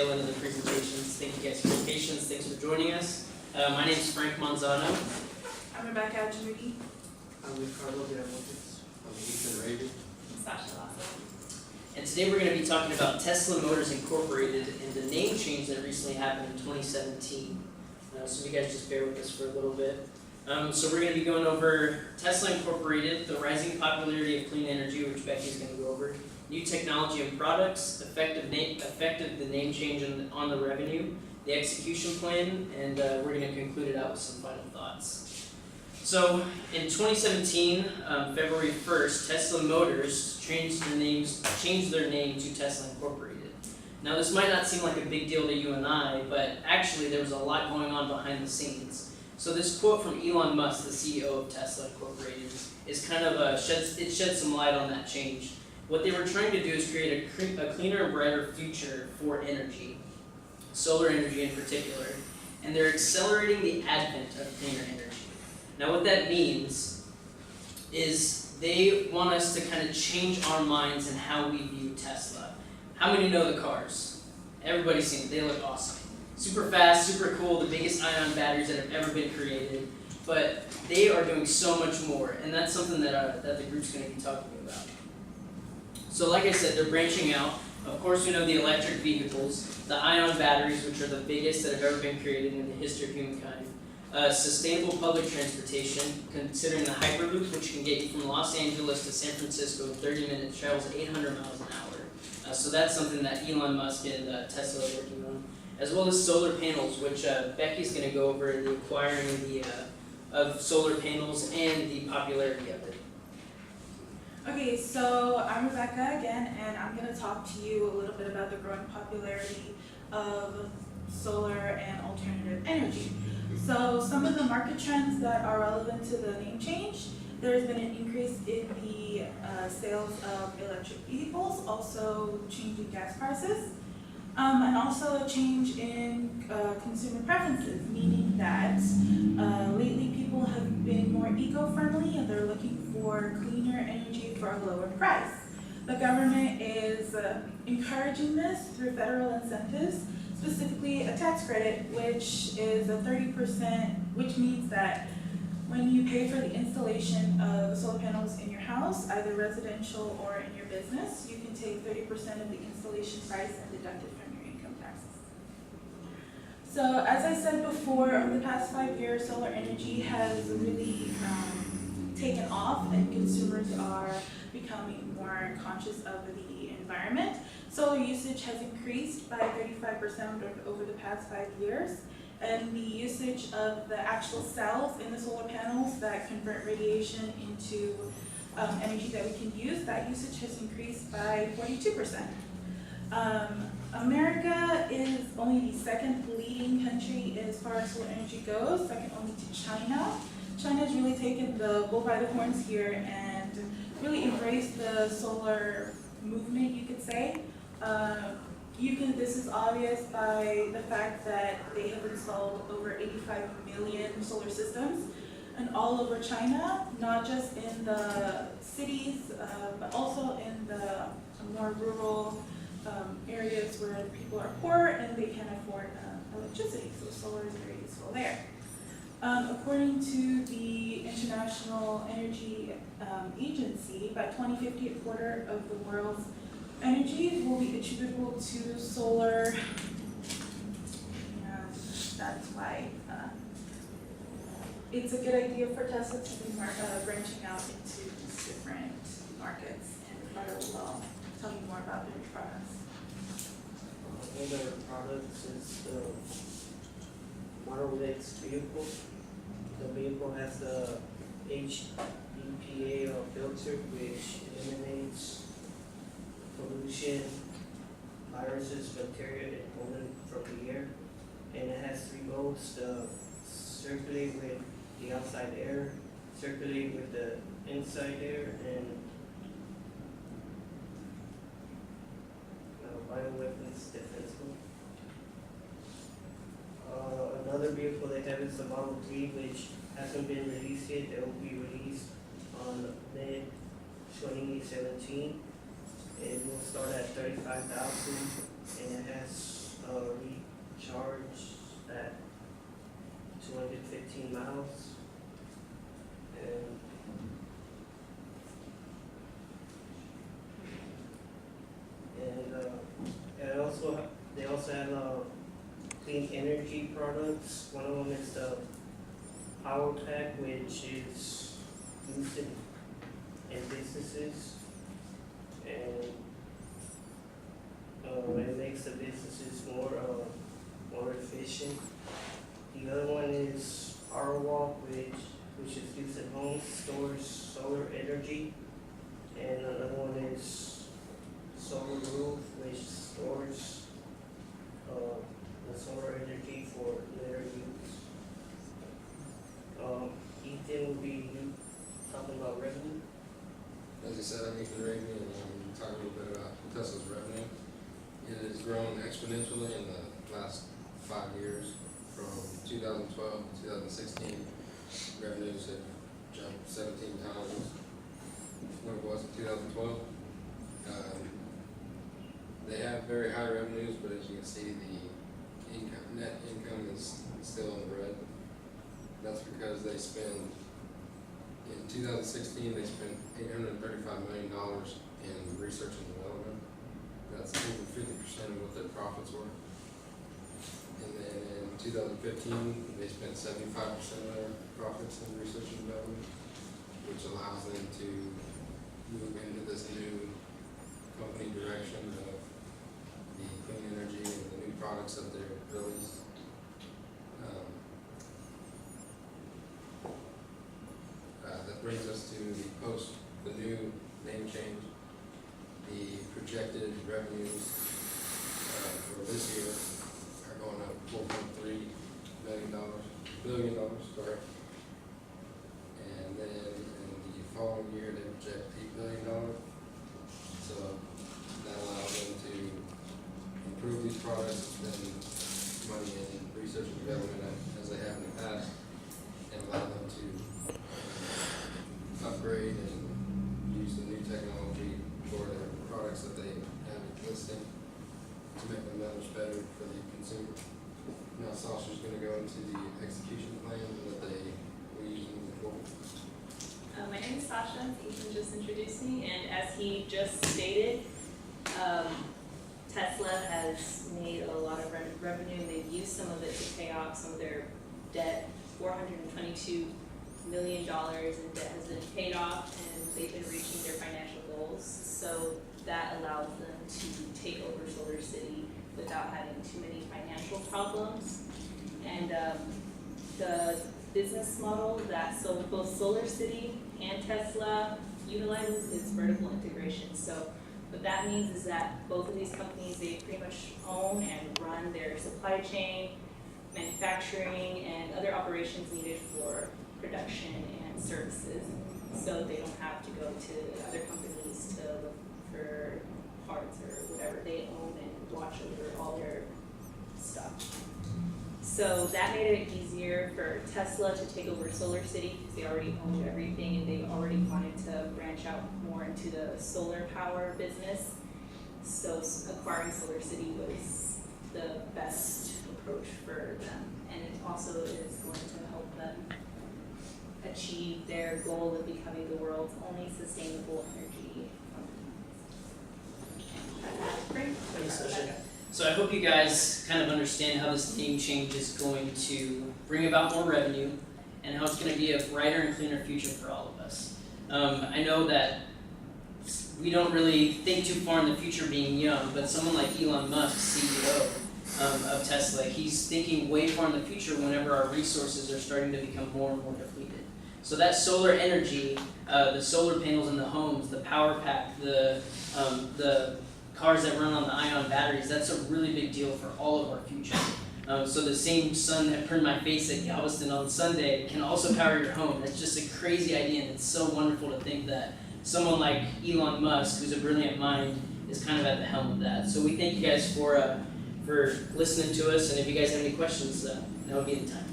tail end of the presentations. Thank you guys for your patience. Thanks for joining us. My name is Frank Manzano. I'm Rebecca Adjamudi. I'm Ricardo Viramontes. I'm Ethan Raven. I'm Sasha Lasso. And today we're going to be talking about Tesla Motors Incorporated and the name change that recently happened in 2017. So you guys just bear with us for a little bit. So we're going to be going over Tesla Incorporated, the rising popularity of clean energy, which Becky's going to go over, new technology and products, effective the name change on the revenue, the execution plan, and we're going to conclude it out with some final thoughts. So in 2017, February 1st, Tesla Motors changed their name to Tesla Incorporated. Now this might not seem like a big deal to you and I, but actually there was a lot going on behind the scenes. So this quote from Elon Musk, the CEO of Tesla Incorporated, is kind of sheds some light on that change. What they were trying to do is create a cleaner and brighter future for energy, solar energy in particular, and they're accelerating the advent of cleaner energy. Now what that means is they want us to kind of change our minds in how we view Tesla. How many know the cars? Everybody's seen it. They look awesome. Super fast, super cool, the biggest ion batteries that have ever been created. But they are doing so much more, and that's something that the group's going to be talking about. So like I said, they're branching out. Of course, we know the electric vehicles, the ion batteries, which are the biggest that have ever been created in the history of humankind. Sustainable public transportation, considering the Hyperloop, which can get you from Los Angeles to San Francisco in 30 minutes, travels 800 miles an hour. So that's something that Elon Musk and Tesla are working on. As well as solar panels, which Becky's going to go over in the acquiring of solar panels and the popularity of it. Okay, so I'm Rebecca again, and I'm going to talk to you a little bit about the growing popularity of solar and alternative energy. So some of the market trends that are relevant to the name change: there's been an increase in the sales of electric vehicles, also changing gas prices, and also a change in consumer preferences, meaning that lately people have been more eco-friendly and they're looking for cleaner energy for a lower price. The government is encouraging this through federal incentives, specifically a tax credit, which is a 30%, which means that when you pay for the installation of solar panels in your house, either residential or in your business, you can take 30% of the installation price and deduct it from your income taxes. So as I said before, over the past 5 years, solar energy has really taken off, and consumers are becoming more conscious of the environment. Solar usage has increased by 35% over the past 5 years. And the usage of the actual cells in the solar panels that convert radiation into energy that we can use, that usage has increased by 42%. America is only the second leading country as far as solar energy goes, second only to China. China's really taken the bull by the horns here and really embraced the solar movement, you could say. This is obvious by the fact that they have installed over 85 million solar systems and all over China, not just in the cities, but also in the more rural areas where people are poor and they can't afford electricity, so solar is very useful there. According to the International Energy Agency, by 2050, a quarter of the world's energy will be attributable to solar, and that's why it's a good idea for Tesla to be branching out into these different markets, and Ricardo will tell you more about their products. One of their products is the Model X vehicle. The vehicle has the HEPA filter, which eliminates pollution, viruses, bacteria, and pollen from the air. And it has 3 modes: circulate with the outside air, circulate with the inside air, and bioweapons defense mode. Another vehicle they have is the Model 3, which hasn't been released yet. It will be released on mid-2017. It will start at $35,000, and it has they also have clean energy products. One of them is the Power Pack, which is used in businesses, and it makes the businesses more efficient. The other one is Powerwalk, which is used at home, stores solar energy, and another one is Solar Roof, which stores the solar energy for later use. Ethan will be talking about revenue. As you said, I'm Ethan Raby, and I'm talking a little bit about Tesla's revenue. It has grown exponentially in the last 5 years. From 2012 to 2016, revenues have jumped 17 times what it was in 2012. They have very high revenues, but as you can see, the net income is still in the red. That's because they spend, in 2016, they spent $835 million in research and development. That's over 50% of what their profits were. And then in 2015, they spent 75% of their profits in research and development, which allows them to move into this new company direction of the clean energy and the new products that they're released. That brings us to the new name change. The projected revenues for this year are going up $4.3 billion, sorry. And then in the following year, they project $8 billion. So that allows them to improve these products, spend money in research and development as they have in the past, and allow them to upgrade and use the new technology for their products that they have listing to make them that much better for the consumer. Now Sasha's going to go into the execution plan that they will use moving forward. My name is Sasha, Ethan just introduced me, and as he just stated, Tesla has made a lot of revenue. They've used some of it to pay off some of their debt. $422 million in debt has been paid off, and they've been reaching their financial goals. So that allows them to take over Solar City without having too many financial problems. And the business model that both Solar City and Tesla utilizes is vertical integration. So what that means is that both of these companies, they pretty much own and run their supply chain, manufacturing, and other operations needed for production and services. So they don't have to go to other companies to look for parts or whatever. They own and watch over all their stuff. So that made it easier for Tesla to take over Solar City because they already owned everything and they already wanted to branch out more into the solar power business. So acquiring Solar City was the best approach for them, and it also is going to help them achieve their goal of becoming the world's only sustainable energy company. Thanks, Sasha. So I hope you guys kind of understand how this name change is going to bring about more revenue and how it's going to be a brighter and cleaner future for all of us. I know that we don't really think too far in the future being young, but someone like Elon Musk, CEO of Tesla, he's thinking way far in the future whenever our resources are starting to become more and more depleted. So that solar energy, the solar panels in the homes, the power pack, the cars that run on the ion batteries, that's a really big deal for all of our future. So the same sun that burned my face at Galveston on Sunday can also power your home. That's just a crazy idea, and it's so wonderful to think that someone like Elon Musk, who's a brilliant mind, is kind of at the helm of that. So we thank you guys for listening to us, and if you guys have any questions, now would be the time.